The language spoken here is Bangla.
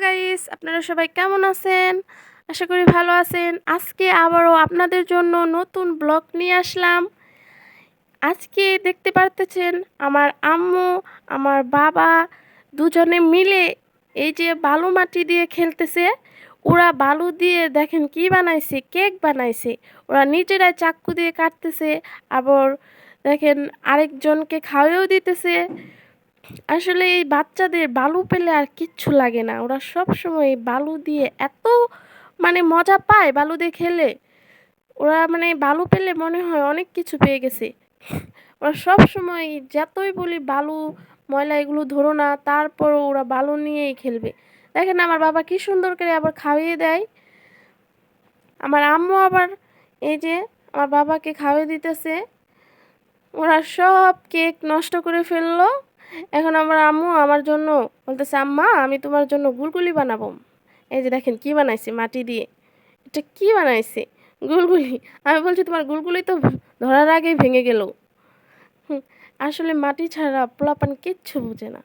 গাইস, আপনারা সবাই কেমন আছেন? আশা করি ভালো আছেন। আজকে আবারও আপনাদের জন্য নতুন ব্লগ নিয়ে আসলাম। আজকে দেখতে পারতেছেন আমার আম্মু, আমার বাবা দুজনে মিলে এই যে বালু মাটি দিয়ে খেলতেছে। ওরা বালু দিয়ে দেখেন কি বানাইছে, কেক বানাইছে। ওরা নিজেরাই চাক্কু দিয়ে কাটতেছে, আবার দেখেন আরেকজনকে খাওয়াও দিতেছে। আসলে এই বাচ্চাদের বালু পেলে আর কিচ্ছু লাগে না। ওরা সবসময় এই বালু দিয়ে এত মজা পায় বালু দিয়ে খেলে। ওরা বালু পেলে মনে হয় অনেক কিছু পেয়ে গেছে। ওরা সবসময় যতই বলি বালু, ময়লা এগুলো ধরো না, তারপরও ওরা বালু নিয়েই খেলবে। দেখেন আমার বাবা কি সুন্দর করে আবার খাইয়ে দেয়। আমার আম্মু আবার এই যে আমার বাবাকে খাইয়ে দিতেছে। ওরা সব কেক নষ্ট করে ফেললো। এখন আমার আম্মু আমার জন্য বলতেছে, আম্মা আমি তোমার জন্য গুলগুলি বানাবো। এই যে দেখেন কি বানাইছে মাটি দিয়ে। এটা কি বানাইছে? গুলগুলি। আমি বলছি তোমার গুলগুলি তো ধরার আগেই ভেঙে গেল। আসলে মাটি ছাড়া পোলাপান কিচ্ছু বোঝে না।